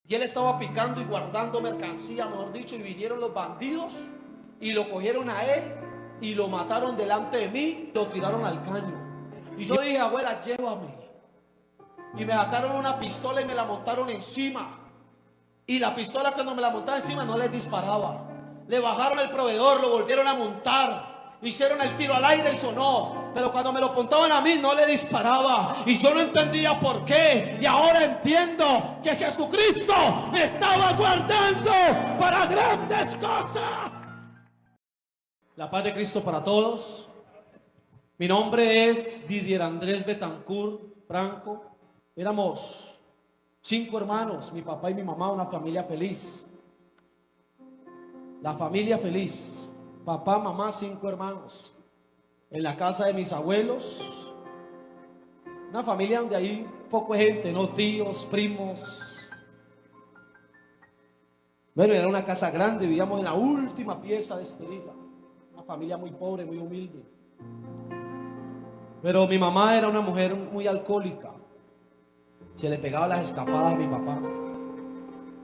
Y él estaba picando y guardando mercancía, mejor dicho, y vinieron los bandidos y lo cogieron a él y lo mataron delante de mí, lo tiraron al caño. Y yo dije, abuela, llévame. Y me sacaron una pistola y me la montaron encima. Y la pistola, cuando me la montaron encima, no les disparaba. Le bajaron el proveedor, lo volvieron a montar. Hicieron el tiro al aire y sonó. Pero cuando me lo apuntaban a mí, no le disparaba. Y yo no entendía por qué. Y ahora entiendo que Jesucristo me estaba guardando para grandes cosas. La paz de Cristo para todos. Mi nombre es Didier Andrés Betancourt Franco. Éramos 5 hermanos, mi papá y mi mamá, una familia feliz. La familia feliz. Papá, mamá, 5 hermanos. En la casa de mis abuelos. Una familia donde hay poco gente, no tíos, primos. Bueno, era una casa grande, vivíamos en la última pieza de esta isla. Una familia muy pobre, muy humilde. Pero mi mamá era una mujer muy alcohólica. Se le pegaba las escapadas a mi papá.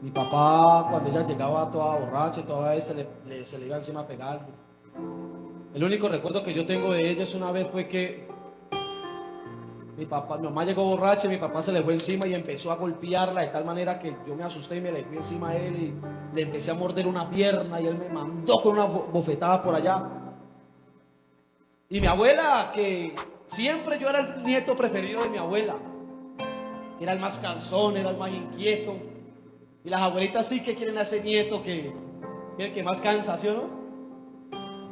Mi papá, cuando ella llegaba toda borracha, toda vez se le iba encima a pegar. El único recuerdo que yo tengo de ella es una vez fue que mi mamá llegó borracha y mi papá se le fue encima y empezó a golpearla de tal manera que yo me asusté y me le fui encima a él y le empecé a morder una pierna y él me mandó con una bofetada por allá. Y mi abuela, que siempre yo era el nieto preferido de mi abuela, era el más cansón, era el más inquieto. Y las abuelitas sí que quieren a ese nieto que el que más cansa, ¿sí o no?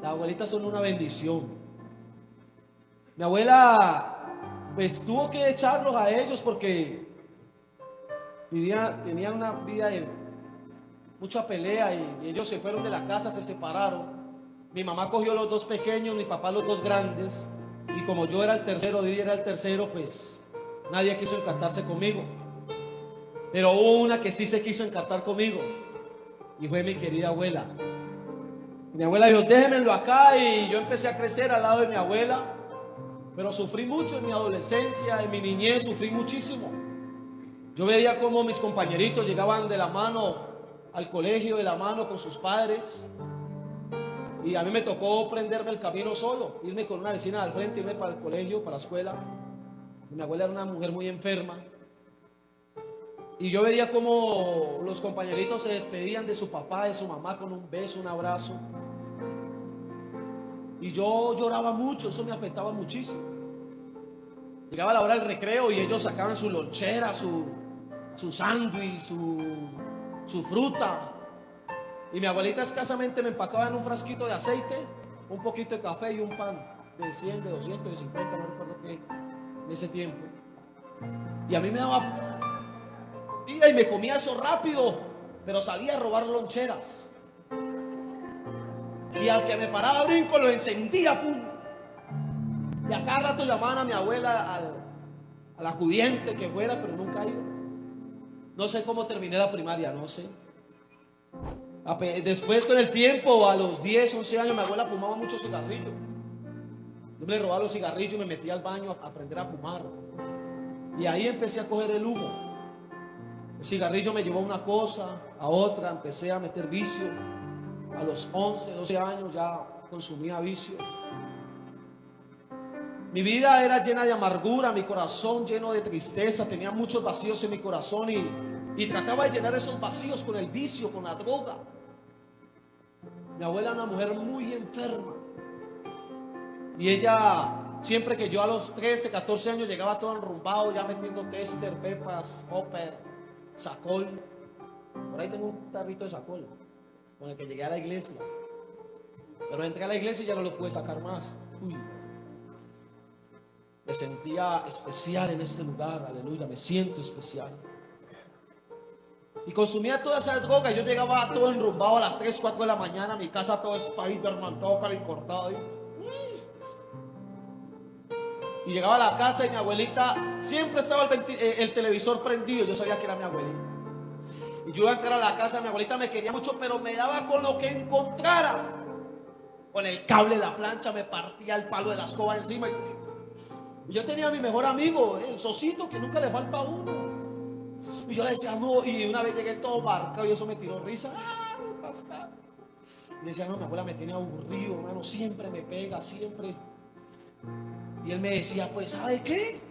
Las abuelitas son una bendición. Mi abuela pues tuvo que echarlos a ellos porque tenían una vida de mucha pelea y ellos se fueron de la casa, se separaron. Mi mamá cogió los 2 pequeños, mi papá los 2 grandes. Y como yo era el tercero, Didi era el tercero, pues nadie quiso encantarse conmigo. Pero hubo una que sí se quiso encantar conmigo y fue mi querida abuela. Mi abuela dijo, déjenmelo acá, y yo empecé a crecer al lado de mi abuela, pero sufrí mucho en mi adolescencia, en mi niñez, sufrí muchísimo. Yo veía cómo mis compañeritos llegaban de la mano al colegio, de la mano con sus padres, y a mí me tocó prenderme el camino solo, irme con una vecina al frente, irme para el colegio, para la escuela. Mi abuela era una mujer muy enferma. Y yo veía cómo los compañeritos se despedían de su papá, de su mamá con un beso, un abrazo. Y yo lloraba mucho, eso me afectaba muchísimo. Llegaba la hora del recreo y ellos sacaban su lonchera, su sándwich, su fruta. Y mi abuelita escasamente me empacaba en un frasquito de aceite, un poquito de café y un pan de 100, de 200, de 50, no recuerdo qué, en ese tiempo. Y a mí me daba y me comía eso rápido, pero salía a robar loncheras. Y al que me paraba a brinco lo encendía, pum. Y a cada rato llamaban a mi abuela, al acudiente que fuera, pero nunca iba. No sé cómo terminé la primaria, no sé. Después, con el tiempo, a los 10, 11 años, mi abuela fumaba mucho cigarrillo. Yo me le robaba los cigarrillos y me metía al baño a aprender a fumar. Y ahí empecé a coger el humo. El cigarrillo me llevó a una cosa, a otra, empecé a meter vicio. A los 11, 12 años ya consumía vicio. Mi vida era llena de amargura, mi corazón lleno de tristeza, tenía muchos vacíos en mi corazón y trataba de llenar esos vacíos con el vicio, con la droga. Mi abuela era una mujer muy enferma y ella, siempre que yo a los 13, 14 años llegaba todo enrumbado, ya metiendo tester, pepas, hopper, sacol. Por ahí tengo un tarrito de sacol con el que llegué a la iglesia, pero entré a la iglesia y ya no lo pude sacar más. Uy, me sentía especial en este lugar, aleluya, me siento especial. Y consumía toda esa droga. Yo llegaba todo enrumbado a las 3, 4 de la mañana, mi casa todo Spiderman, todo calicortado. Y llegaba a la casa y mi abuelita, siempre estaba el televisor prendido, yo sabía que era mi abuelita. Y yo iba a entrar a la casa, mi abuelita me quería mucho, pero me daba con lo que encontrara. Con el cable de la plancha me partía el palo de la escoba encima. Y yo tenía a mi mejor amigo, el Sosito, que nunca le falta a uno. Y yo le decía, no, y una vez llegué todo marcado y eso me tiró risa. ¡Ay, Pascal! Y decía, no, mi abuela me tiene aburrido, hermano, siempre me pega, siempre. Y él me decía, pues, ¿sabe qué?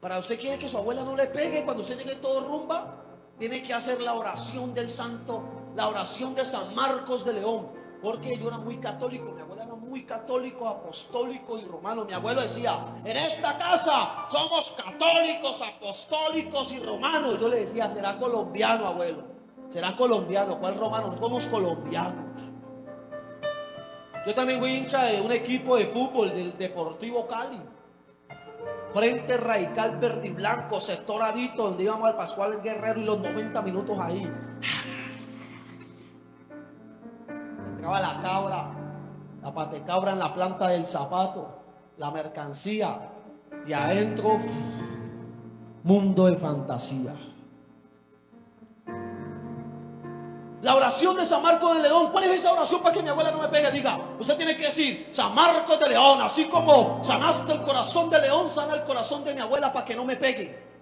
Para usted quiere que su abuela no le pegue cuando usted llegue todo rumba, tiene que hacer la oración del santo, la oración de San Marcos de León. Porque yo era muy católico, mi abuela era muy católico, apostólico y romano. Mi abuelo decía, en esta casa somos católicos, apostólicos y romanos. Yo le decía, será colombiano, abuelo. Será colombiano, ¿cuál romano? No somos colombianos. Yo también fui hincha de un equipo de fútbol del Deportivo Cali. Frente Radical Verde y Blanco, sector Adito, donde íbamos al Pascual Guerrero y los 90 minutos ahí. Entraba la cabra, la patecabra en la planta del zapato, la mercancía, y adentro, mundo de fantasía. La oración de San Marcos de León. ¿Cuál es esa oración para que mi abuela no me pegue? Diga, usted tiene que decir, San Marcos de León, así como sanaste el corazón de León, sana el corazón de mi abuela para que no me pegue.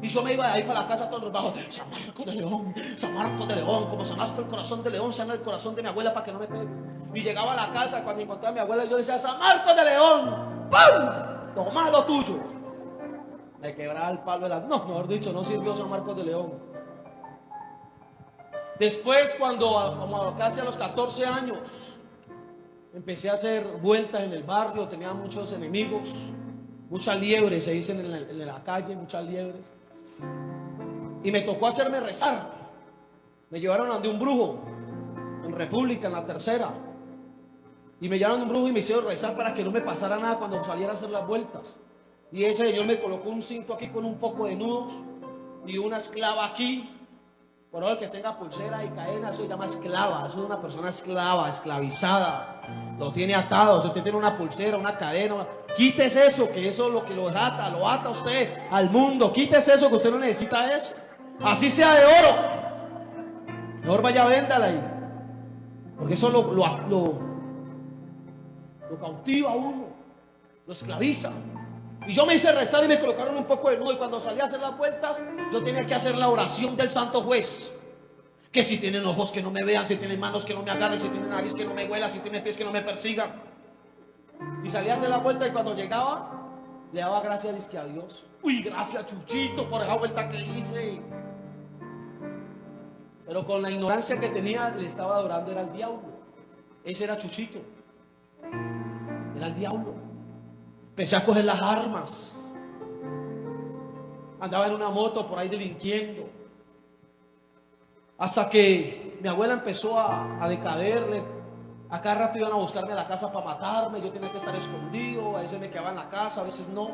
Y yo me iba de ahí para la casa todos los bajos, San Marcos de León, San Marcos de León, como sanaste el corazón de León, sana el corazón de mi abuela para que no me pegue. Y llegaba a la casa, cuando encontraba a mi abuela, yo le decía, San Marcos de León, ¡pum! Toma lo tuyo. Me quebraba el palo de la... No, mejor dicho, no sirvió San Marcos de León. Después, como casi a los 14 años, empecé a hacer vueltas en el barrio, tenía muchos enemigos, muchas liebres, se dicen en la calle, muchas liebres. Y me tocó hacerme rezar. Me llevaron ante un brujo, en República, en la Tercera. Y me llevaron a un brujo y me hicieron rezar para que no me pasara nada cuando saliera a hacer las vueltas. Y ese señor me colocó un cinto aquí con un poco de nudos y una esclava aquí. Por favor, el que tenga pulsera y cadena, eso se llama esclava. Eso es una persona esclava, esclavizada. Lo tiene atado. Si usted tiene una pulsera, una cadena, quítese eso, que eso es lo que lo ata usted al mundo. Quítese eso, que usted no necesita eso. Así sea de oro. Mejor vaya, véndala ahí. Porque eso lo cautiva a uno, lo esclaviza. Y yo me hice rezar y me colocaron un poco de nudo. Y cuando salí a hacer las vueltas, yo tenía que hacer la oración del santo juez. Que si tienen ojos que no me vean, si tienen manos que no me agarren, si tienen nariz que no me huela, si tienen pies que no me persigan. Y salí a hacer la vuelta y cuando llegaba, le daba gracias dizque a Dios. Uy, gracias Chuchito por esa vuelta que hice. Pero con la ignorancia que tenía, le estaba adorando, era el diablo. Ese era Chuchito. Era el diablo. Empecé a coger las armas. Andaba en una moto por ahí delinquiendo. Hasta que mi abuela empezó a decaderle. A cada rato iban a buscarme a la casa para matarme. Yo tenía que estar escondido. A veces me quedaba en la casa, a veces no.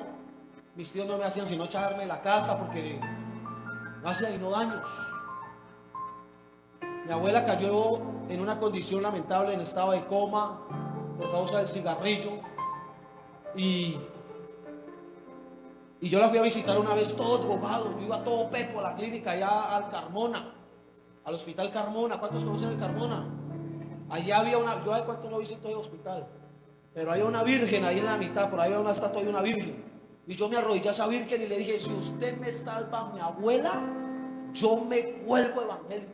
Mis tíos no me hacían sino echarme en la casa porque no hacía no daños. Mi abuela cayó en una condición lamentable, en estado de coma por causa del cigarrillo. Y yo la fui a visitar una vez todo drogado. Yo iba todo pepo a la clínica allá al Carmona, al hospital Carmona. ¿Cuántos conocen el Carmona? Allá había una, yo de cuánto no visito el hospital, pero había una virgen ahí en la mitad, por ahí había una estatua de una virgen. Y yo me arrodillé a esa virgen y le dije, si usted me salva a mi abuela, yo me vuelvo evangélico.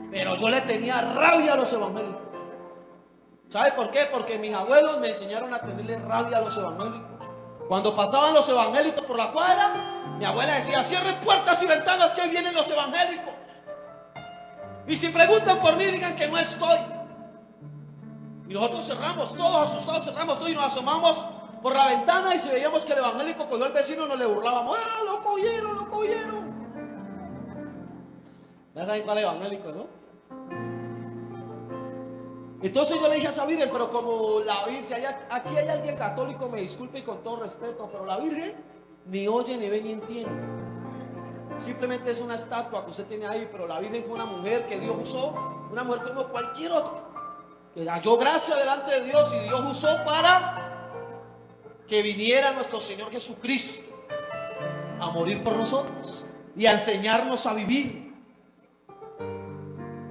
Pero yo le tenía rabia a los evangélicos. ¿Sabe por qué? Porque mis abuelos me enseñaron a tenerle rabia a los evangélicos. Cuando pasaban los evangélicos por la cuadra, mi abuela decía, cierren puertas y ventanas que ahí vienen los evangélicos. Y si preguntan por mí, digan que no estoy. Y nosotros cerramos, todos asustados cerramos todo y nos asomamos por la ventana y si veíamos que el evangélico cogió al vecino nos le burlábamos. ¡Ah, lo cogieron, lo cogieron! Ya saben cuál evangélico, ¿no? Entonces yo le dije a esa virgen, pero como la virgen, si aquí hay alguien católico, me disculpe y con todo respeto, pero la virgen ni oye, ni ve, ni entiende. Simplemente es una estatua que usted tiene ahí, pero la virgen fue una mujer que Dios usó, una mujer como cualquier otra, que halló gracia delante de Dios y Dios usó para que viniera nuestro Señor Jesucristo a morir por nosotros y a enseñarnos a vivir.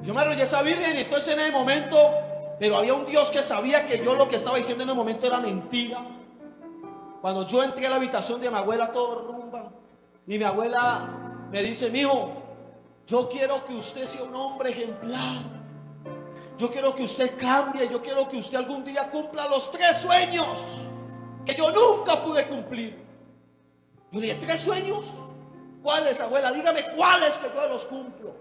Yo me arrollé a esa virgen y entonces en ese momento, pero había un Dios que sabía que yo lo que estaba diciendo en el momento era mentira. Cuando yo entré a la habitación de mi abuela, todo rumba, y mi abuela me dice: mijo, yo quiero que usted sea un hombre ejemplar. Yo quiero que usted cambie. Yo quiero que usted algún día cumpla los 3 sueños que yo nunca pude cumplir. Yo le dije: ¿3 sueños? ¿Cuáles, abuela? Dígame cuáles que yo los cumplo.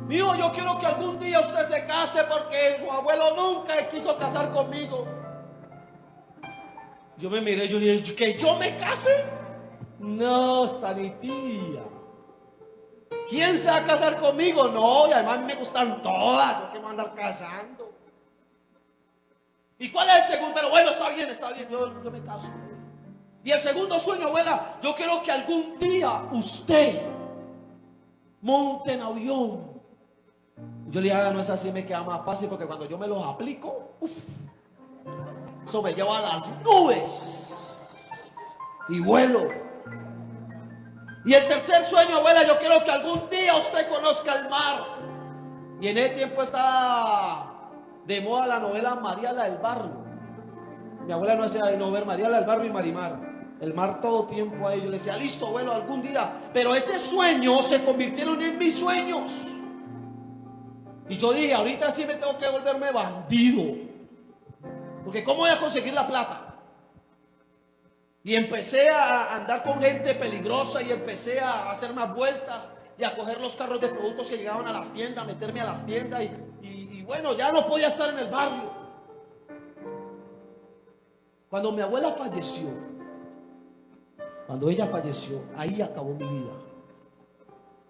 Mijo, yo quiero que algún día usted se case, porque su abuelo nunca quiso casar conmigo. Yo me miré, yo le dije: ¿que yo me case? No, está ni tía. ¿Quién se va a casar conmigo? No, y además me gustan todas. Yo que me voy a andar casando. ¿Y cuál es el segundo? Pero bueno, está bien, yo me caso. Y el segundo sueño, abuela: yo quiero que algún día usted monte en avión. Yo le dije: no es así, me queda más fácil, porque cuando yo me los aplico, eso me lleva a las nubes y vuelo. Y el tercer sueño, abuela: yo quiero que algún día usted conozca el mar. Y en ese tiempo está de moda la novela María la del Barrio. Mi abuela no hacía no ver María la del Barrio y Marimar. El mar todo tiempo ahí. Yo le decía: listo, abuelo, algún día. Pero ese sueño se convirtieron en mis sueños. Y yo dije: ahorita sí me tengo que volverme bandido, porque ¿cómo voy a conseguir la plata? Y empecé a andar con gente peligrosa, y empecé a hacer más vueltas y a coger los carros de productos que llegaban a las tiendas, a meterme a las tiendas, y bueno, ya no podía estar en el barrio. Cuando mi abuela falleció, cuando ella falleció, ahí acabó mi vida.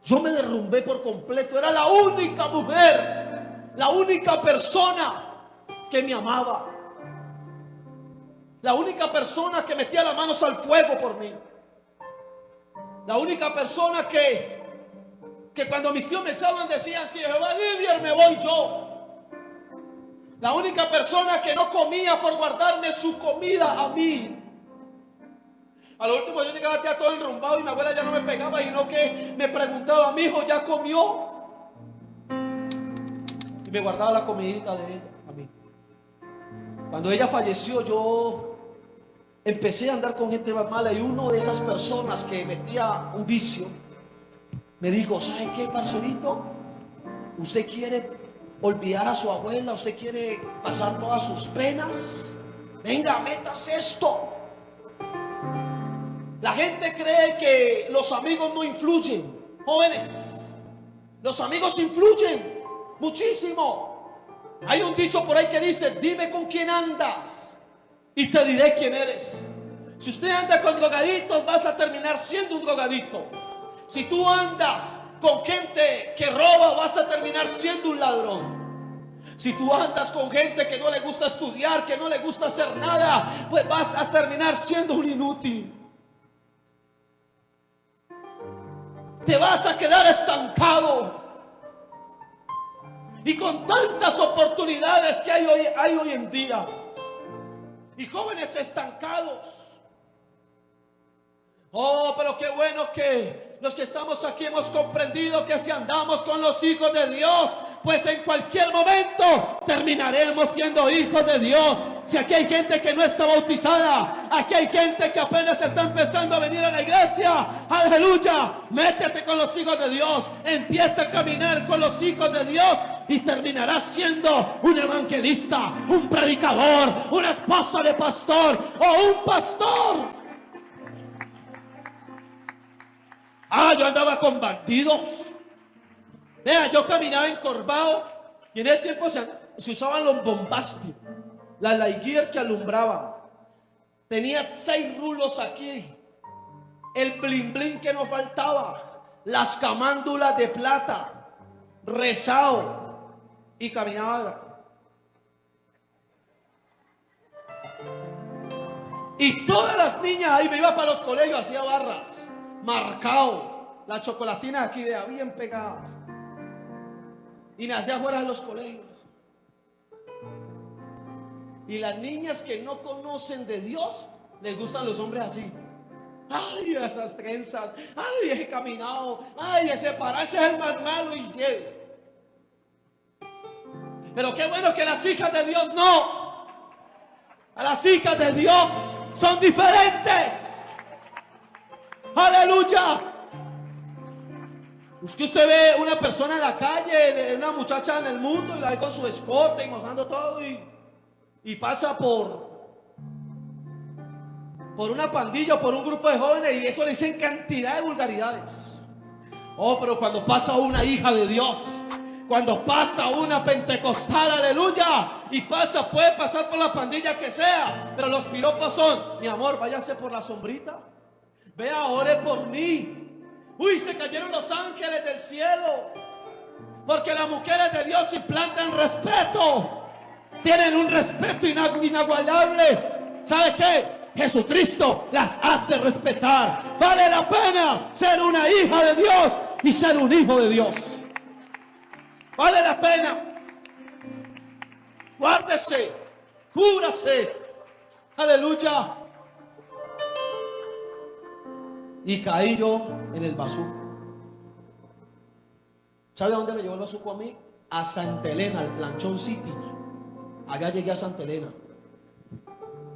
Yo me derrumbé por completo. Era la única mujer, la única persona que me amaba, la única persona que metía las manos al fuego por mí, la única persona que cuando mis tíos me echaban decían: si Jehová Didier, me voy yo. La única persona que no comía por guardarme su comida a mí. A lo último yo llegaba ya todo enrumbado, y mi abuela ya no me pegaba, sino que me preguntaba: mi hijo, ¿ya comió? Y me guardaba la comidita de ella a mí. Cuando ella falleció, yo empecé a andar con gente más mala, y uno de esas personas que metía un vicio me dijo: ¿sabe qué, parcerito? ¿Usted quiere olvidar a su abuela? ¿Usted quiere pasar todas sus penas? Venga, métase esto. La gente cree que los amigos no influyen. Jóvenes, los amigos influyen muchísimo. Hay un dicho por ahí que dice: dime con quién andas y te diré quién eres. Si usted anda con drogaditos, vas a terminar siendo un drogadito. Si tú andas con gente que roba, vas a terminar siendo un ladrón. Si tú andas con gente que no le gusta estudiar, que no le gusta hacer nada, pues vas a terminar siendo un inútil. Te vas a quedar estancado. Y con tantas oportunidades que hay hoy en día, y jóvenes estancados. Oh, pero qué bueno que los que estamos aquí hemos comprendido que si andamos con los hijos de Dios, pues en cualquier momento terminaremos siendo hijos de Dios. Si aquí hay gente que no está bautizada, aquí hay gente que apenas está empezando a venir a la iglesia, aleluya, métete con los hijos de Dios, empieza a caminar con los hijos de Dios, y terminarás siendo un evangelista, un predicador, una esposa de pastor o un pastor. Yo andaba con bandidos. Vea, yo caminaba encorvado, y en ese tiempo se usaban los bombastic, las Lightyear que alumbraban. Tenía 6 rulos aquí, el blin blin que no faltaba, las camándulas de plata, rezado, y caminaba. Y todas las niñas ahí, me iba para los colegios, hacía barras, marcado, las chocolatinas aquí, vea, bien pegadas, y me hacía afuera de los colegios. Y las niñas que no conocen de Dios, les gustan los hombres así. Ay, esas trenzas, ay, ese caminado, ay, ese para, ese es el más malo y llevo. Pero qué bueno que las hijas de Dios no. A las hijas de Dios son diferentes. Aleluya. Es que usted ve una persona en la calle, una muchacha en el mundo, y la ve con su escote y mostrando todo, y pasa por una pandilla o por un grupo de jóvenes, y eso le dicen cantidad de vulgaridades. Oh, pero cuando pasa una hija de Dios, cuando pasa una pentecostal, aleluya, y puede pasar por la pandilla que sea, pero los piropos son: mi amor, váyase por la sombrita, vea, ore por mí. Uy, se cayeron los ángeles del cielo, porque las mujeres de Dios implantan respeto, tienen un respeto inagualable. ¿Sabe qué? Jesucristo las hace respetar. Vale la pena ser una hija de Dios y ser un hijo de Dios. Vale la pena. Guárdese, cúbrase, aleluya. Y caí yo en el bazuco. ¿Sabe a dónde me llevó el bazuco a mí? A Santa Elena, al Planchón City. Allá llegué a Santa Elena.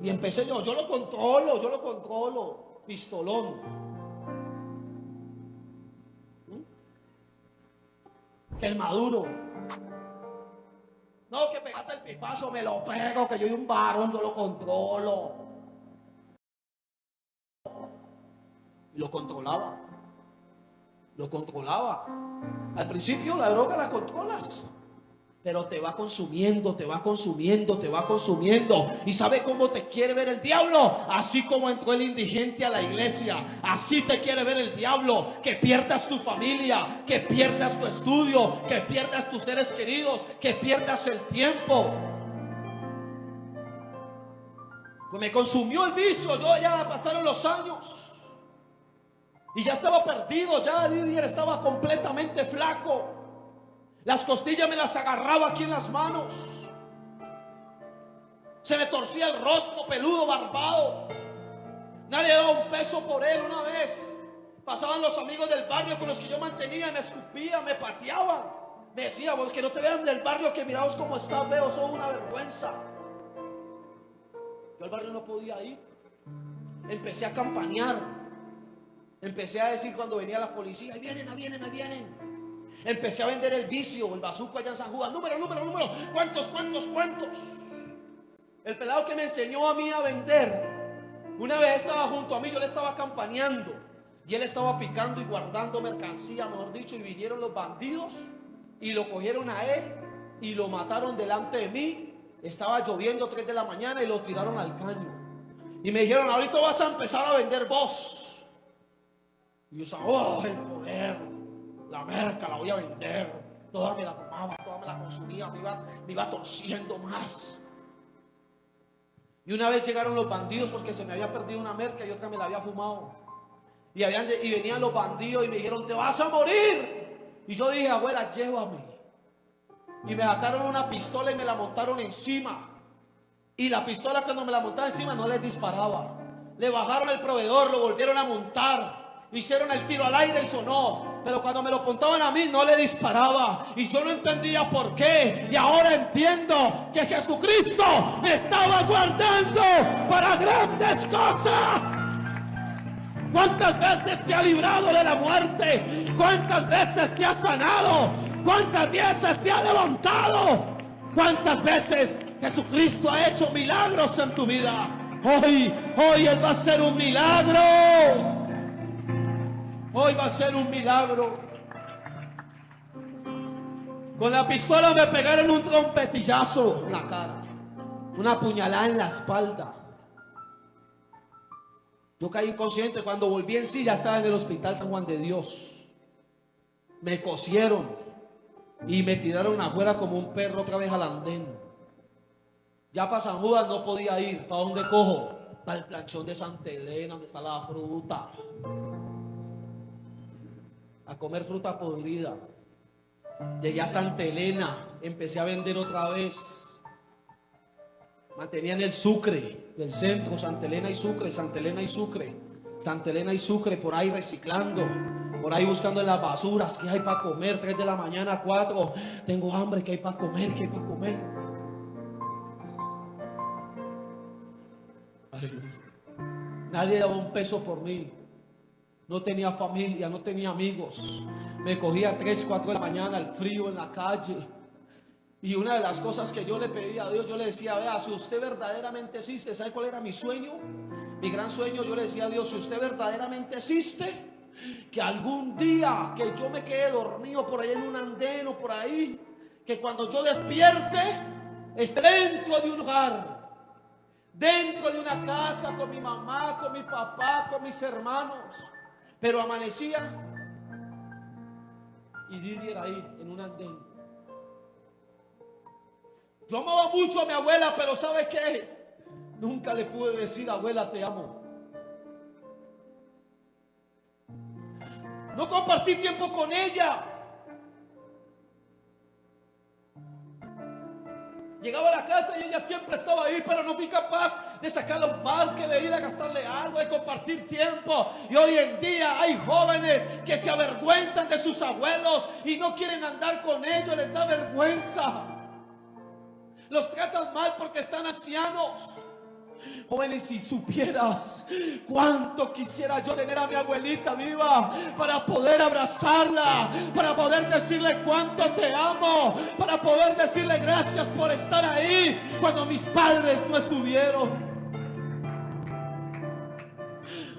Y empecé yo lo controlo, pistolón. Que el maduro. No, que pegate el pipazo, me lo pego, que yo soy un varón, yo lo controlo. Y lo controlaba. Al principio la droga la controlas, pero te va consumiendo. ¿Y sabe cómo te quiere ver el diablo? Así como entró el indigente a la iglesia, así te quiere ver el diablo. Que pierdas tu familia, que pierdas tu estudio, que pierdas tus seres queridos, que pierdas el tiempo. Pues me consumió el vicio. Yo ya pasaron los años y ya estaba perdido. Ya Didier estaba completamente flaco. Las costillas me las agarraba aquí en las manos. Se me torcía el rostro peludo, barbado. Nadie daba un peso por él. Una vez pasaban los amigos del barrio con los que yo mantenía, me escupían, me pateaban. Me decían: vos que no te vean del barrio, que miraos cómo estás, veo, sos una vergüenza. Yo al barrio no podía ir. Empecé a campanear. Empecé a decir cuando venía la policía: ahí vienen. Empecé a vender el vicio, el bazuco allá en San Juan. Número. ¿Cuántos? El pelado que me enseñó a mí a vender, una vez estaba junto a mí, yo le estaba campaneando, y él estaba picando y guardando mercancía, mejor dicho, y vinieron los bandidos y lo cogieron a él y lo mataron delante de mí. Estaba lloviendo 3 de la mañana y lo tiraron al caño. Y me dijeron: ahorita vas a empezar a vender vos. Y yo sabía: el poder, la merca la voy a vender. Toda me la fumaba, toda me la consumía, me iba torciendo más. Y una vez llegaron los bandidos porque se me había perdido una merca y otra me la había fumado. Y venían los bandidos y me dijeron: te vas a morir. Y yo dije: abuela, llévame. Y me sacaron una pistola y me la montaron encima. Y la pistola, cuando me la montaron encima, no les disparaba. Le bajaron el proveedor, lo volvieron a montar. Hicieron el tiro al aire y sonó. Pero cuando me lo apuntaban a mí, no le disparaba. Y yo no entendía por qué. Y ahora entiendo que Jesucristo me estaba guardando para grandes cosas. ¿Cuántas veces te ha librado de la muerte? ¿Cuántas veces te ha sanado? ¿Cuántas veces te ha levantado? ¿Cuántas veces Jesucristo ha hecho milagros en tu vida? Hoy Él va a hacer un milagro. Hoy va a ser un milagro. Con la pistola me pegaron un trompetillazo en la cara, una puñalada en la espalda. Yo caí inconsciente. Cuando volví en sí, ya estaba en el hospital San Juan de Dios. Me cosieron y me tiraron afuera como un perro otra vez al andén. Ya para San Juan no podía ir. ¿Para dónde cojo? Para el planchón de Santa Elena, donde está la fruta. A comer fruta podrida. Llegué a Santa Elena, empecé a vender otra vez. Mantenía en el Sucre del centro, Santa Elena y Sucre, Santa Elena y Sucre, Santa Elena y Sucre, por ahí reciclando, por ahí buscando en las basuras qué hay para comer. 3 de la mañana, 4, tengo hambre, qué hay para comer, qué hay para comer. Aleluya. Nadie daba un peso por mí. No tenía familia, no tenía amigos. Me cogía a 3, 4 de la mañana el frío en la calle. Y una de las cosas que yo le pedía a Dios, yo le decía: vea, si usted verdaderamente existe, ¿sabe cuál era mi sueño? Mi gran sueño, yo le decía a Dios: si usted verdaderamente existe, que algún día que yo me quede dormido por ahí en un andén o por ahí, que cuando yo despierte esté dentro de un hogar, dentro de una casa, con mi mamá, con mi papá, con mis hermanos. Pero amanecía y Didi era ahí en un andén. Yo amaba mucho a mi abuela, pero ¿sabe qué? Nunca le pude decir: abuela, te amo. No compartí tiempo con ella. Llegaba a la casa y ella siempre estaba ahí, pero no fui capaz de sacarla a un parque, de ir a gastarle algo, de compartir tiempo. Y hoy en día hay jóvenes que se avergüenzan de sus abuelos y no quieren andar con ellos, les da vergüenza. Los tratan mal porque están ancianos. Jóvenes, si supieras cuánto quisiera yo tener a mi abuelita viva para poder abrazarla, para poder decirle cuánto te amo, para poder decirle gracias por estar ahí cuando mis padres no estuvieron.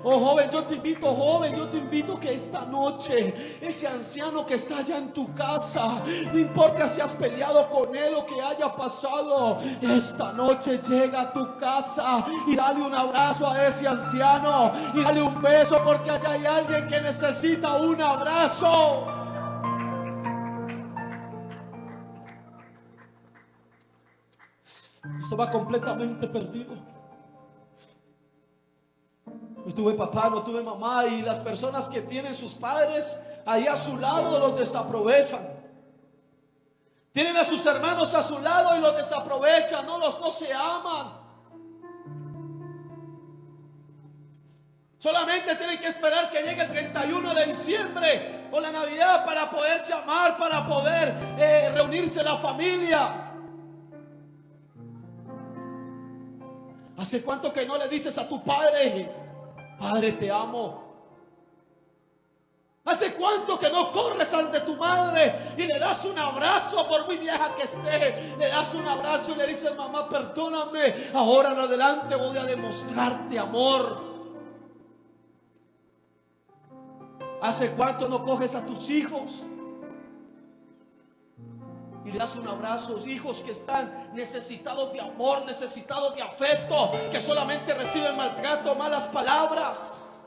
Oh joven, yo te invito que esta noche ese anciano que está allá en tu casa, no importa si has peleado con él o que haya pasado, esta noche llega a tu casa y dale un abrazo a ese anciano y dale un beso, porque allá hay alguien que necesita un abrazo. Estaba completamente perdido. No tuve papá, no tuve mamá, y las personas que tienen sus padres ahí a su lado los desaprovechan. Tienen a sus hermanos a su lado y los desaprovechan, no se aman. Solamente tienen que esperar que llegue el 31 de diciembre o la Navidad para poderse amar, para poder reunirse la familia. ¿Hace cuánto que no le dices a tu padre: padre, te amo? ¿Hace cuánto que no corres ante tu madre y le das un abrazo, por muy vieja que esté? Le das un abrazo y le dices: mamá, perdóname, ahora en adelante voy a demostrarte amor. ¿Hace cuánto no coges a tus hijos y le das un abrazo? Hijos que están necesitados de amor, necesitados de afecto, que solamente reciben maltrato, malas palabras.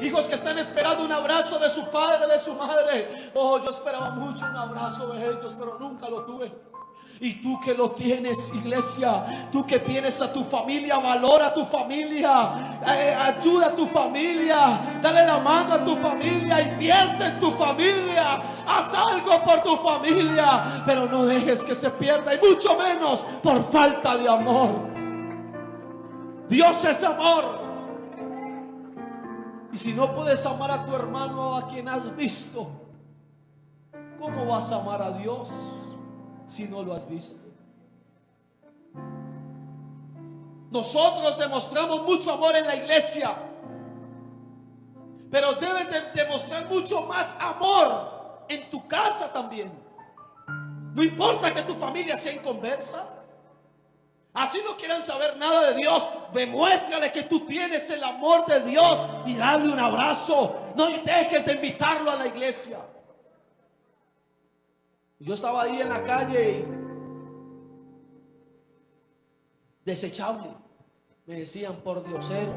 Hijos que están esperando un abrazo de su padre, de su madre. Oh, yo esperaba mucho un abrazo de ellos, pero nunca lo tuve. Y tú que lo tienes, iglesia, tú que tienes a tu familia, valora a tu familia, ayuda a tu familia, dale la mano a tu familia, invierte en tu familia, haz algo por tu familia, pero no dejes que se pierda, y mucho menos por falta de amor. Dios es amor. Y si no puedes amar a tu hermano, a quien has visto, ¿cómo vas a amar a Dios si no lo has visto? Nosotros demostramos mucho amor en la iglesia, pero debes de demostrar mucho más amor en tu casa también. No importa que tu familia sea inconversa, así no quieran saber nada de Dios, demuéstrale que tú tienes el amor de Dios y dale un abrazo. No dejes de invitarlo a la iglesia. Yo estaba ahí en la calle, desechable, me decían, por diosero,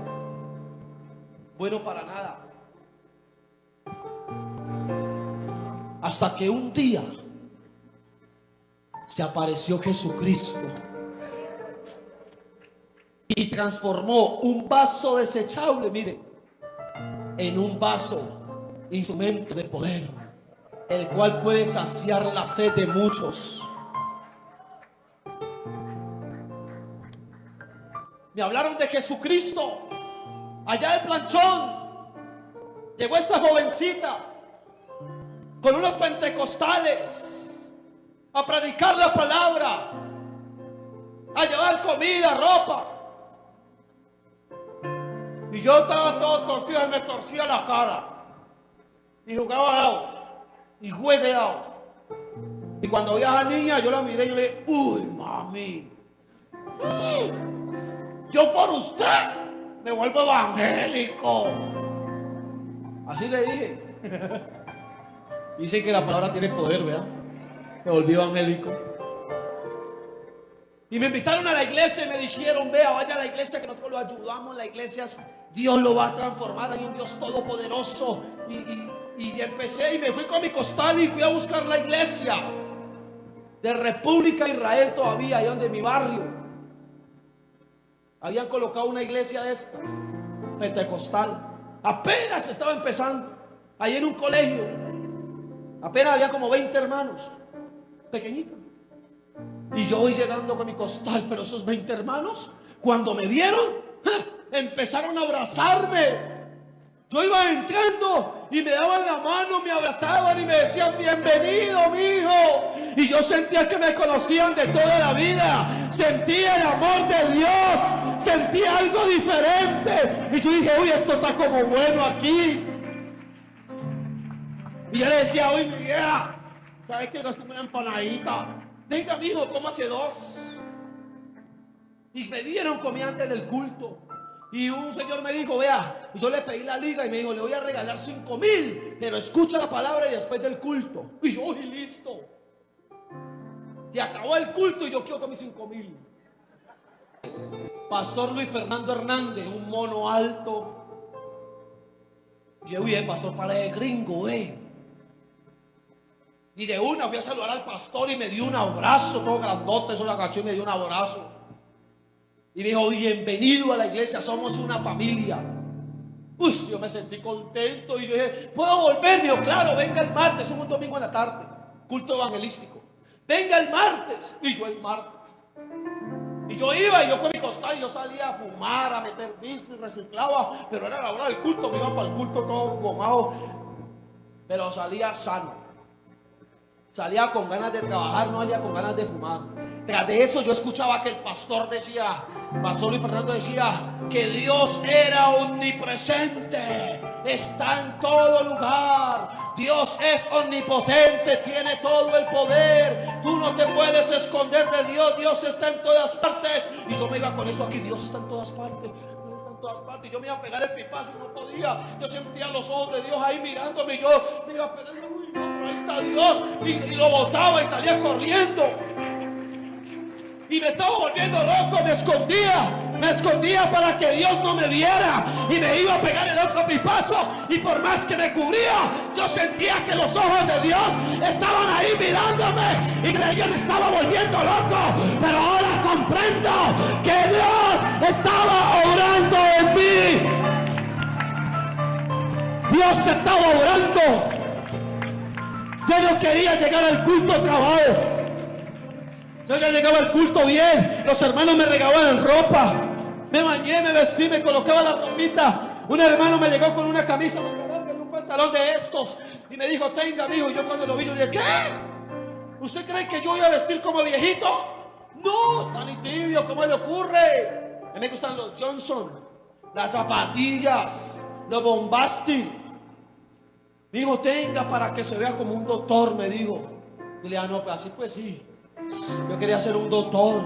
bueno para nada. Hasta que un día se apareció Jesucristo y transformó un vaso desechable, mire, en un vaso, instrumento de poder, el cual puede saciar la sed de muchos. Me hablaron de Jesucristo. Allá en Planchón llegó esta jovencita con unos pentecostales a predicar la palabra, a llevar comida, ropa. Y yo estaba todo torcido, él me torcía la cara. Y jugaba dados. Y jugué dados. Y cuando vi a la niña, yo la miré y yo le dije, uy, mami, yo por usted me vuelvo evangélico. Así le dije. Dicen que la palabra tiene poder, ¿verdad? Me volví evangélico. Y me invitaron a la iglesia y me dijeron, vea, vaya a la iglesia que nosotros lo ayudamos. La iglesia, Dios lo va a transformar. Hay un Dios todopoderoso. Y empecé y me fui con mi costal y fui a buscar la iglesia de República Israel todavía, allá donde mi barrio. Habían colocado una iglesia de estas, pentecostal. Apenas estaba empezando, ahí en un colegio. Apenas había como 20 hermanos, pequeñitos. Y yo voy llegando con mi costal, pero esos 20 hermanos, cuando me vieron, empezaron a abrazarme. Yo iba entrando y me daban la mano, me abrazaban y me decían, bienvenido, mi hijo. Y yo sentía que me conocían de toda la vida. Sentía el amor de Dios, sentía algo diferente. Y yo dije, uy, esto está como bueno aquí. Y yo le decía, uy, mi vieja, ¿sabes que gasté una empanadita? Venga, mi hijo, cómase 2. Y me dieron comida antes del culto. Y un señor me dijo, vea, yo le pedí la liga y me dijo, le voy a regalar 5,000, pero escucha la palabra y después del culto. Y yo, uy, listo. Y acabó el culto y yo quiero con mis 5,000. Pastor Luis Fernando Hernández, un mono alto. Y yo, uy, el pastor parece gringo, Y de una fui a saludar al pastor y me dio un abrazo, todo grandote, eso le agachó y me dio un abrazo. Y me dijo, bienvenido a la iglesia, somos una familia. Uy, yo me sentí contento y dije, ¿puedo volver? Me dijo, claro, venga el martes, un domingo en la tarde, culto evangelístico. Venga el martes. Y yo el martes. Y yo iba y yo con mi costal, y yo salía a fumar, a meter vicio y reciclaba, pero era la hora del culto, me iba para el culto todo gomado, pero salía sano. Salía con ganas de trabajar, no salía con ganas de fumar. Tras de eso yo escuchaba que el pastor decía, Pastor Luis Fernando decía, que Dios era omnipresente, está en todo lugar. Dios es omnipotente, tiene todo el poder. Tú no te puedes esconder de Dios, Dios está en todas partes. Y yo me iba con eso aquí, Dios está en todas partes. Y yo me iba a pegar el pipazo y no podía. Yo sentía los ojos de Dios ahí mirándome y yo me iba a pegar, uy, no, ahí está Dios, y lo botaba y salía corriendo y me estaba volviendo loco. Me escondía para que Dios no me viera y me iba a pegar el otro pipazo, y por más que me cubría, yo sentía que los ojos de Dios estaban ahí mirándome y creía que me estaba volviendo loco. Pero ahora comprendo que Dios estaba obrando en mí. Dios estaba obrando. Yo no quería llegar al culto trabajo. Yo ya llegaba al culto bien, los hermanos me regalaban ropa, me bañé, me vestí, me colocaba la ropita. Un hermano me llegó con una camisa, un pantalón de estos y me dijo, tenga, mijo. Y yo cuando lo vi, yo dije, ¿qué? ¿Usted cree que yo voy a vestir como viejito? No, está ni tibio, ¿cómo le ocurre? A mí me gustan los Johnson, las zapatillas, los Bombasti. Me dijo, tenga para que se vea como un doctor, me dijo. Y le dije, no, pues así pues sí. Yo quería ser un doctor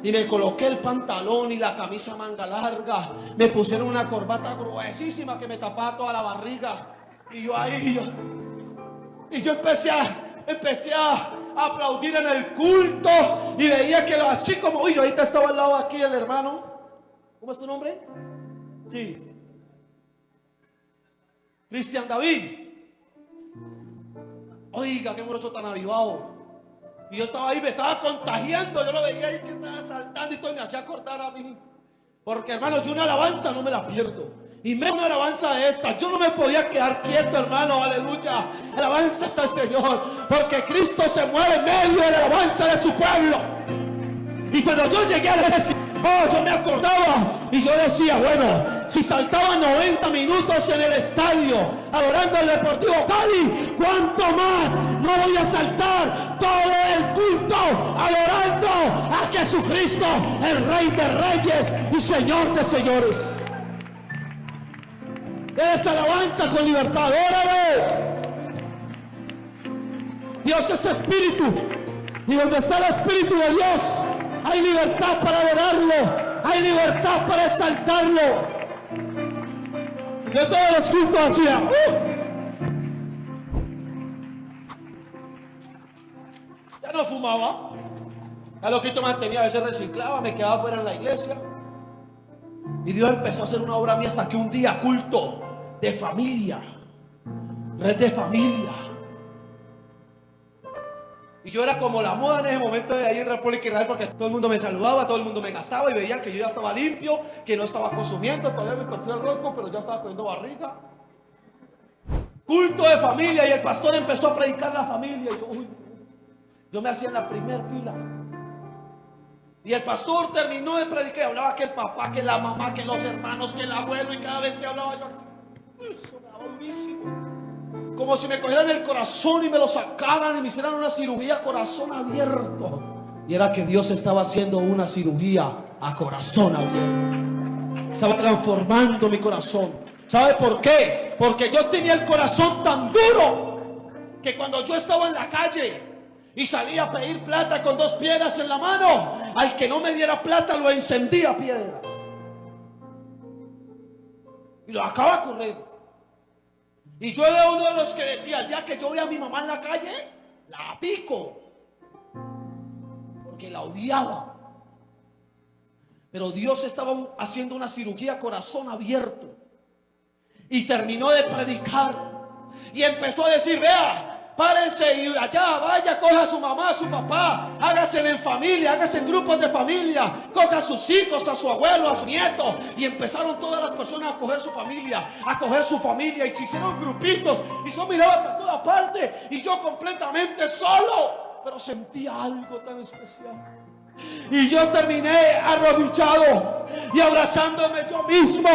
y me coloqué el pantalón y la camisa manga larga. Me pusieron una corbata gruesísima que me tapaba toda la barriga. Y yo ahí, yo empecé a aplaudir en el culto y veía que así como, uy, yo ahorita estaba al lado aquí el hermano. ¿Cómo es tu nombre? Sí. Cristian David. Oiga, qué morocho tan avivado. Y yo estaba ahí, me estaba contagiando. Yo lo veía ahí que estaba saltando y todo, y me hacía acordar a mí. Porque, hermano, yo una alabanza no me la pierdo. Y menos una alabanza de esta. Yo no me podía quedar quieto, hermano, aleluya. Alabanzas al Señor, porque Cristo se mueve en medio de la alabanza de su pueblo. Y cuando yo llegué a la iglesia, yo me acordaba y yo decía, bueno, si saltaba 90 minutos en el estadio adorando al Deportivo Cali, ¿cuánto más no voy a saltar todo el culto adorando a Jesucristo, el Rey de Reyes y Señor de Señores? Eres alabanza con libertad. ¡Órale! Dios es espíritu. Y donde está el espíritu de Dios, hay libertad para adorarlo. Hay libertad para exaltarlo. Yo todos los cultos hacía. Ya no fumaba. Ya lo que mantenía, a veces reciclaba, me quedaba fuera en la iglesia. Y Dios empezó a hacer una obra mía hasta que un día, culto de familia, red de familia. Y yo era como la moda en ese momento de ahí en República Israel, porque todo el mundo me saludaba, todo el mundo me gastaba y veían que yo ya estaba limpio, que no estaba consumiendo, todavía me torcía el rostro, pero ya estaba cogiendo barriga. Culto de familia, y el pastor empezó a predicar la familia. Y yo me hacía en la primera fila. Y el pastor terminó de predicar y hablaba que el papá, que la mamá, que los hermanos, que el abuelo, y cada vez que hablaba yo, eso me daba durísimo. Como si me cogieran el corazón y me lo sacaran y me hicieran una cirugía a corazón abierto. Y era que Dios estaba haciendo una cirugía a corazón abierto. Estaba transformando mi corazón. ¿Sabe por qué? Porque yo tenía el corazón tan duro que cuando yo estaba en la calle y salía a pedir plata con 2 piedras en la mano, al que no me diera plata lo encendía a piedra y lo acaba de correr. Y yo era uno de los que decía, el día que yo vea a mi mamá en la calle, la pico, porque la odiaba. Pero Dios estaba haciendo una cirugía a corazón abierto. Y terminó de predicar y empezó a decir, vea, párense y allá, vaya, coja a su mamá, a su papá, hágase en familia, hágase en grupos de familia, coja a sus hijos, a su abuelo, a su nieto. Y empezaron todas las personas a coger su familia, y se hicieron grupitos, y yo miraba para toda parte, y yo completamente solo, pero sentía algo tan especial. Y yo terminé arrodillado y abrazándome yo mismo,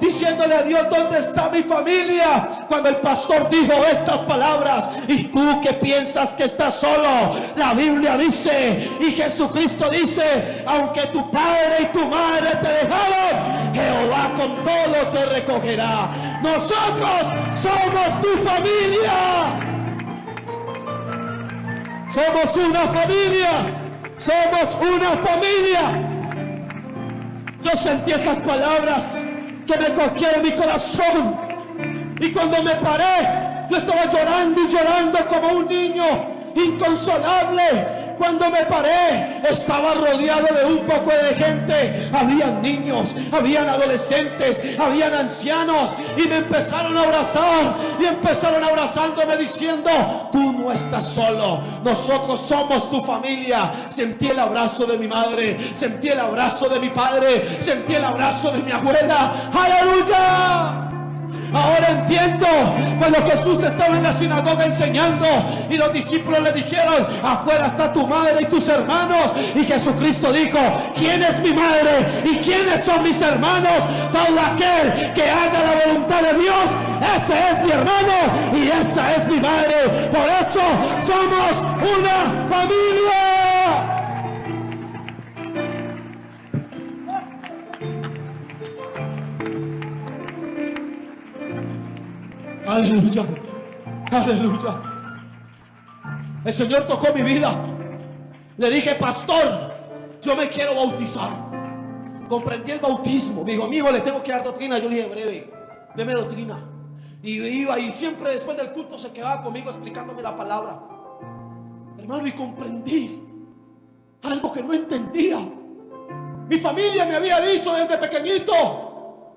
diciéndole a Dios, ¿dónde está mi familia? Cuando el pastor dijo estas palabras, ¿y tú qué piensas que estás solo? La Biblia dice, y Jesucristo dice, aunque tu padre y tu madre te dejaron, Jehová con todo te recogerá. Nosotros somos tu familia. Somos una familia. Somos una familia. Yo sentí esas palabras que me cogieron mi corazón. Y cuando me paré, yo estaba llorando y llorando como un niño inconsolable. Cuando me paré, estaba rodeado de un poco de gente. Habían niños, habían adolescentes, habían ancianos, y me empezaron a abrazar, y empezaron abrazándome diciendo, tú no estás solo, nosotros somos tu familia. Sentí el abrazo de mi madre, sentí el abrazo de mi padre, sentí el abrazo de mi abuela. ¡Aleluya! Ahora entiendo cuando Jesús estaba en la sinagoga enseñando y los discípulos le dijeron, afuera está tu madre y tus hermanos, y Jesucristo dijo, ¿quién es mi madre y quiénes son mis hermanos? Todo aquel que haga la voluntad de Dios, ese es mi hermano y esa es mi madre. Por eso somos una familia. Aleluya, aleluya. El Señor tocó mi vida. Le dije, pastor, yo me quiero bautizar. Comprendí el bautismo. Me dijo, amigo, le tengo que dar doctrina. Yo le dije, breve, deme doctrina. Y iba, y siempre después del culto se quedaba conmigo explicándome la palabra. Hermano, y comprendí algo que no entendía. Mi familia me había dicho desde pequeñito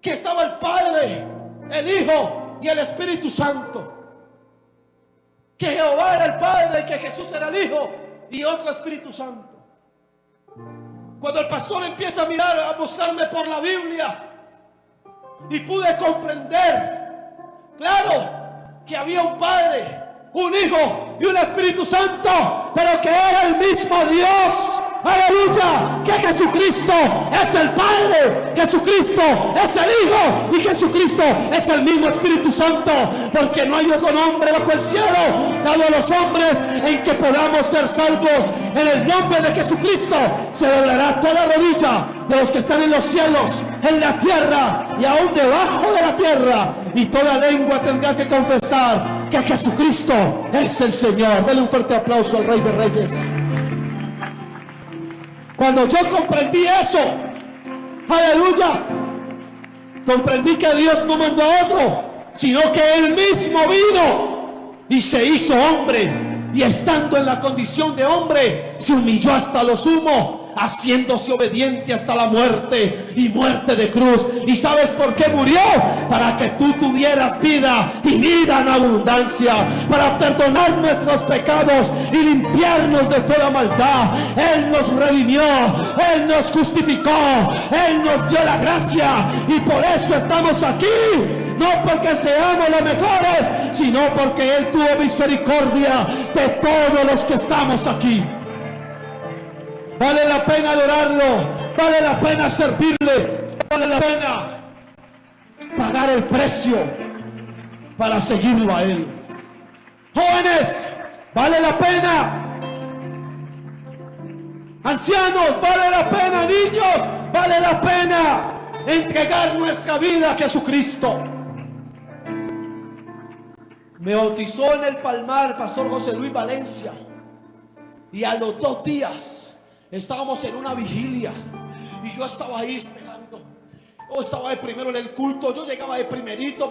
que estaba el Padre, el Hijo y el Espíritu Santo, que Jehová era el Padre y que Jesús era el Hijo y otro Espíritu Santo. Cuando el pastor empieza a mirar, a buscarme por la Biblia, y pude comprender, claro, que había un Padre, un Hijo y un Espíritu Santo, pero que era el mismo Dios. aleluya, que Jesucristo es el Padre, Jesucristo es el Hijo y Jesucristo es el mismo Espíritu Santo, porque no hay otro nombre bajo el cielo dado a los hombres en que podamos ser salvos. En el nombre de Jesucristo se doblará toda rodilla de los que están en los cielos, en la tierra y aún debajo de la tierra, y toda lengua tendrá que confesar que Jesucristo es el Señor. Dale un fuerte aplauso al Rey de Reyes. Cuando yo comprendí eso, aleluya, comprendí que Dios no mandó a otro, sino que Él mismo vino y se hizo hombre, y estando en la condición de hombre se humilló hasta lo sumo, haciéndose obediente hasta la muerte, y muerte de cruz. ¿Y sabes por qué murió? Para que tú tuvieras vida, y vida en abundancia, para perdonar nuestros pecados y limpiarnos de toda maldad. Él nos redimió, Él nos justificó, Él nos dio la gracia, y por eso estamos aquí. No porque seamos los mejores, sino porque Él tuvo misericordia de todos los que estamos aquí. Vale la pena adorarlo, vale la pena servirle, vale la pena pagar el precio para seguirlo a Él. Jóvenes, vale la pena. Ancianos, vale la pena. Niños, vale la pena entregar nuestra vida a Jesucristo. Me bautizó en el Palmar el pastor José Luis Valencia, y a los 2 días estábamos en una vigilia y yo estaba ahí esperando. Yo estaba de primero en el culto, yo llegaba de primerito,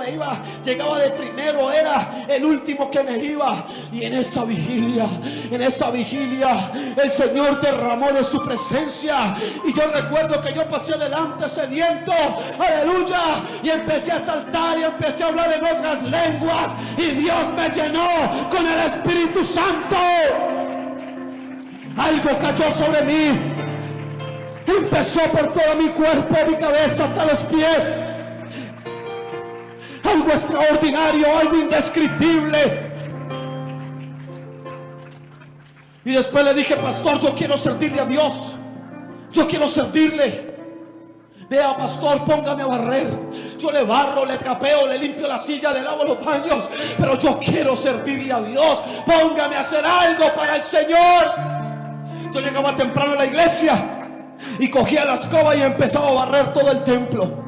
llegaba de primero, era el último que me iba. Y en esa vigilia el Señor derramó de su presencia, y yo recuerdo que yo pasé adelante sediento, aleluya, y empecé a saltar y empecé a hablar en otras lenguas, y Dios me llenó con el Espíritu Santo. Algo cayó sobre mí, empezó por todo mi cuerpo, mi cabeza hasta los pies. Algo extraordinario, algo indescriptible. Y después le dije: pastor, yo quiero servirle a Dios, yo quiero servirle. Vea, pastor, póngame a barrer. Yo le barro, le trapeo, le limpio la silla, le lavo los baños, pero yo quiero servirle a Dios. Póngame a hacer algo para el Señor. Yo llegaba temprano a la iglesia y cogía la escoba y empezaba a barrer todo el templo.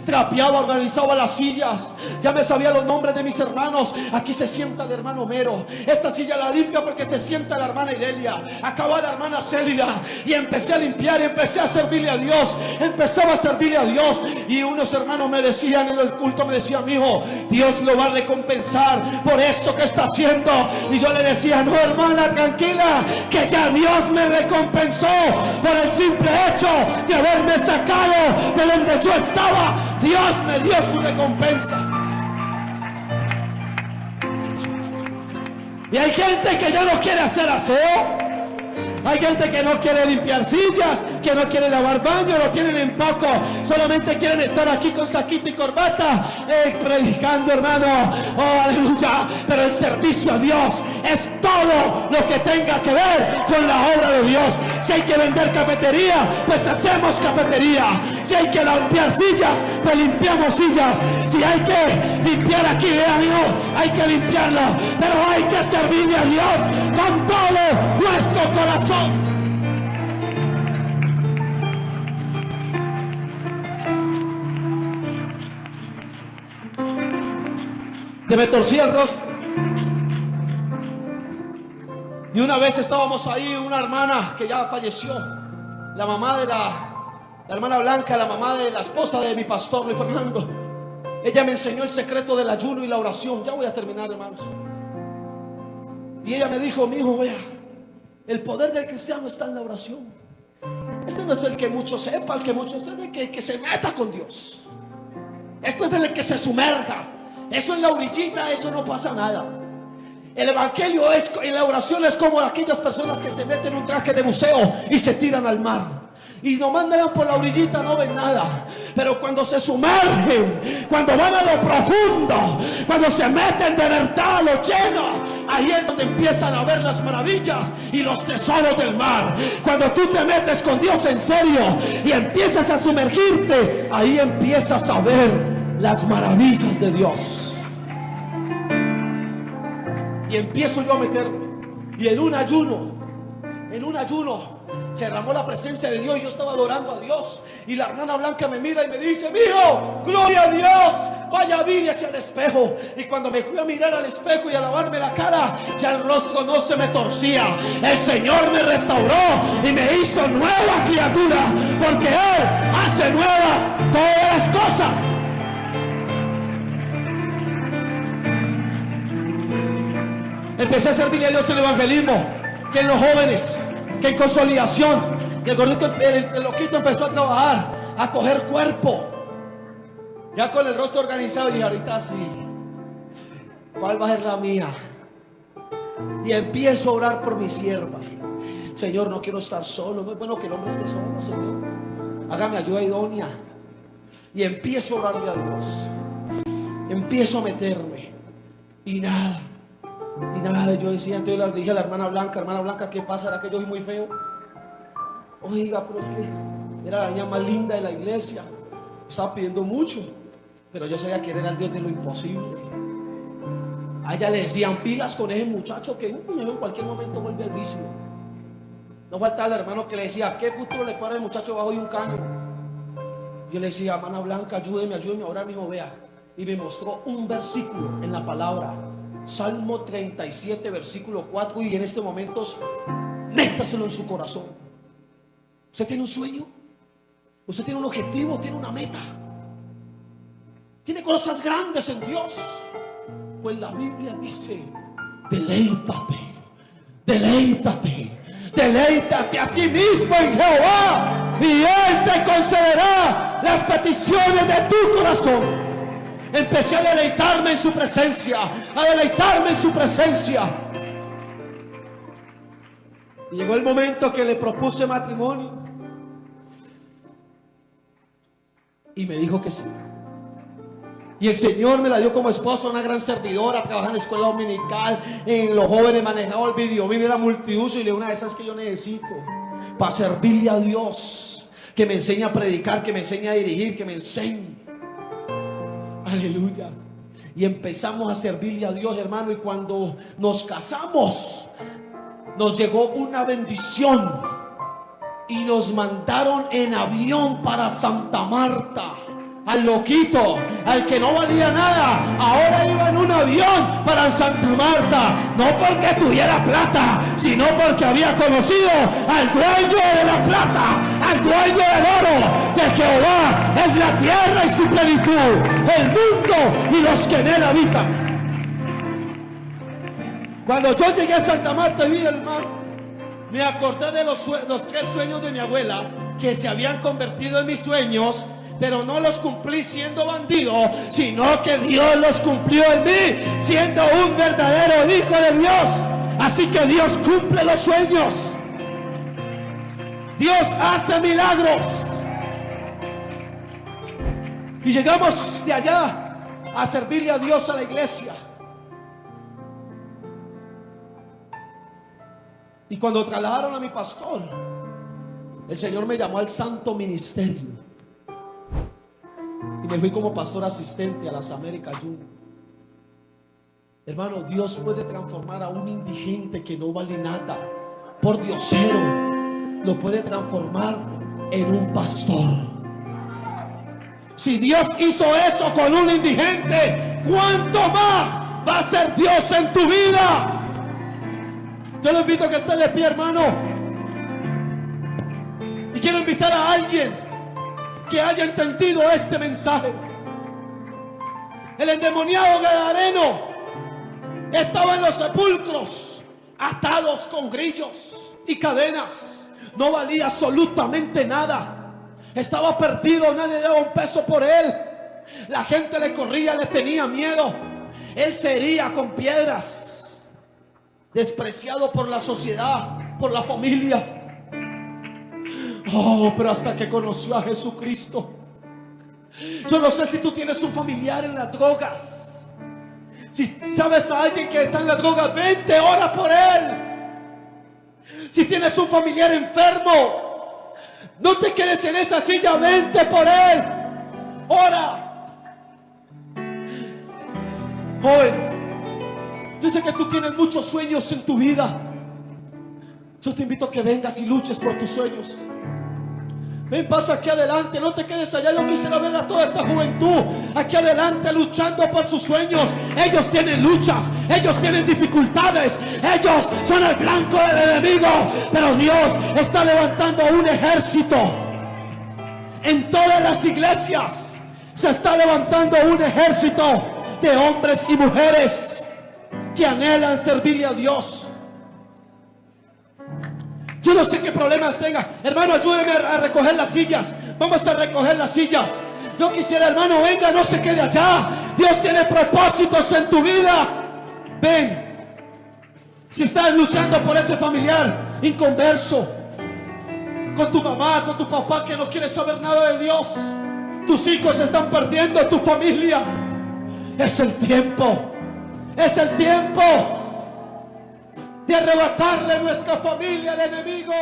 Trapeaba, organizaba las sillas. Ya me sabía los nombres de mis hermanos. Aquí se sienta el hermano Homero, esta silla la limpia porque se sienta la hermana Idelia, acá va la hermana Célida. Y empecé a limpiar y empecé a servirle a Dios. Empezaba a servirle a Dios. Y unos hermanos me decían en el culto, me decían: mi hijo, Dios lo va a recompensar por esto que está haciendo. Y yo le decía: no, hermana, tranquila, que ya Dios me recompensó por el simple hecho de haberme sacado de donde yo estaba. Dios me dio su recompensa. Y hay gente que ya no quiere hacer aseo. Hay gente que no quiere limpiar sillas, que no quiere lavar baños, lo tienen en poco. Solamente quieren estar aquí con saquito y corbata, predicando, hermano. Oh, aleluya. Pero el servicio a Dios es todo lo que tenga que ver con la obra de Dios. Si hay que vender cafetería, pues hacemos cafetería. Si hay que limpiar sillas, pues limpiamos sillas. Si hay que limpiar aquí, vea, amigo, hay que limpiarlo. Pero hay que servirle a Dios con todo nuestro corazón. Que me torcía el rostro. Y una vez estábamos ahí, una hermana que ya falleció, la mamá de la hermana Blanca, la mamá de la esposa de mi pastor Luis Fernando. Ella me enseñó el secreto del ayuno y la oración. Ya voy a terminar, hermanos. Y ella me dijo: mi hijo, vea, el poder del cristiano está en la oración. Este no es el que mucho sepa, el que mucho, este es el que se meta con Dios. Esto es del que se sumerja. Eso en la orillita, eso no pasa nada. El evangelio en la oración es como aquellas personas que se meten en un traje de buceo y se tiran al mar. Y nomás andan por la orillita, no ven nada. Pero cuando se sumergen, cuando van a lo profundo, cuando se meten de verdad a lo lleno, ahí es donde empiezan a ver las maravillas y los tesoros del mar. Cuando tú te metes con Dios en serio y empiezas a sumergirte, ahí empiezas a ver las maravillas de Dios. Y empiezo yo a meterme, y en un ayuno se derramó la presencia de Dios y yo estaba adorando a Dios. Y la hermana Blanca me mira y me dice: mijo, gloria a Dios, vaya, mire hacia el espejo. Y cuando me fui a mirar al espejo y a lavarme la cara, ya el rostro no se me torcía. El Señor me restauró y me hizo nueva criatura, porque Él hace nuevas todas las cosas. Empecé a servirle a Dios en el evangelismo, que en los jóvenes, que en consolidación. Y el gordito, el loquito empezó a trabajar, a coger cuerpo, ya con el rostro organizado. Y dije: ahorita sí, ¿cuál va a ser la mía? Y empiezo a orar por mi sierva. Señor, no quiero estar solo. No es bueno que el hombre esté solo, Señor. Hágame ayuda idónea. Y empiezo a orarle a Dios. Empiezo a meterme. Y nada. Yo decía, entonces le dije a la hermana Blanca, ¿qué pasa? ¿Era que yo soy muy feo? Oiga, pero es que era la niña más linda de la iglesia. Estaba pidiendo mucho, pero yo sabía que era el Dios de lo imposible. A ella le decían: pilas con ese muchacho que en cualquier momento vuelve al vicio. No faltaba el hermano que le decía: ¿qué futuro le para el muchacho bajo de un caño? Yo le decía: hermana Blanca, ayúdeme a orar, mi hijo, vea. Y me mostró un versículo en la palabra, Salmo 37, versículo 4. Y en este momento métaselo en su corazón. Usted tiene un sueño, usted tiene un objetivo, tiene una meta, tiene cosas grandes en Dios. Pues la Biblia dice: deleítate a sí mismo en Jehová, y Él te concederá las peticiones de tu corazón. Empecé a deleitarme en su presencia, Y llegó el momento que le propuse matrimonio, y me dijo que sí. Y el Señor me la dio como esposa, una gran servidora. Trabajaba en la escuela dominical, en los jóvenes, manejaba el video, vine a la multiuso, y le una de esas que yo necesito para servirle a Dios, que me enseñe a predicar, que me enseñe a dirigir, que me enseñe. Aleluya. Y empezamos a servirle a Dios, hermano. Y cuando nos casamos, nos llegó una bendición y nos mandaron en avión para Santa Marta. Al loquito, al que no valía nada, ahora iba en un avión para Santa Marta. No porque tuviera plata, sino porque había conocido al dueño de la plata, al dueño del oro. De Jehová es la tierra y su plenitud, el mundo y los que en él habitan. Cuando yo llegué a Santa Marta y vi el mar, me acordé de los 3 sueños de mi abuela, que se habían convertido en mis sueños. Pero no los cumplí siendo bandido, sino que Dios los cumplió en mí, siendo un verdadero hijo de Dios. Así que Dios cumple los sueños, Dios hace milagros. Y llegamos de allá a servirle a Dios a la iglesia. Y cuando trasladaron a mi pastor, el Señor me llamó al santo ministerio. Y me fui como pastor asistente a las Américas Junior. Hermano, Dios puede transformar a un indigente que no vale nada, por diosero, lo puede transformar en un pastor. Si Dios hizo eso con un indigente, ¿cuánto más va a hacer Dios en tu vida? Yo lo invito a que esté de pie, hermano. Y quiero invitar a alguien que haya entendido este mensaje. El endemoniado gadareno estaba en los sepulcros, atados con grillos y cadenas. No valía absolutamente nada. Estaba perdido, nadie daba un peso por él. La gente le corría, le tenía miedo. Él se hería con piedras, despreciado por la sociedad, por la familia. Oh, pero hasta que conoció a Jesucristo. Yo no sé si tú tienes un familiar en las drogas, Si sabes a alguien que está en la droga, vente, ora por él. Si tienes un familiar enfermo, no te quedes en esa silla, vente por él, ora. Joven, yo sé que tú tienes muchos sueños en tu vida. Yo te invito a que vengas y luches por tus sueños. Ven, pasa aquí adelante, no te quedes allá. Yo quisiera ver a toda esta juventud aquí adelante luchando por sus sueños. Ellos tienen luchas, ellos tienen dificultades, ellos son el blanco del enemigo, pero Dios está levantando un ejército. En todas las iglesias se está levantando un ejército de hombres y mujeres que anhelan servirle a Dios. Yo no sé qué problemas tenga. Hermano, ayúdeme a recoger las sillas. Vamos a recoger las sillas. Yo quisiera, hermano, venga, no se quede allá. Dios tiene propósitos en tu vida. Ven. Si estás luchando por ese familiar inconverso, con tu mamá, con tu papá que no quiere saber nada de Dios, tus hijos se están perdiendo, tu familia, es el tiempo. Es el tiempo de arrebatarle nuestra familia al enemigo.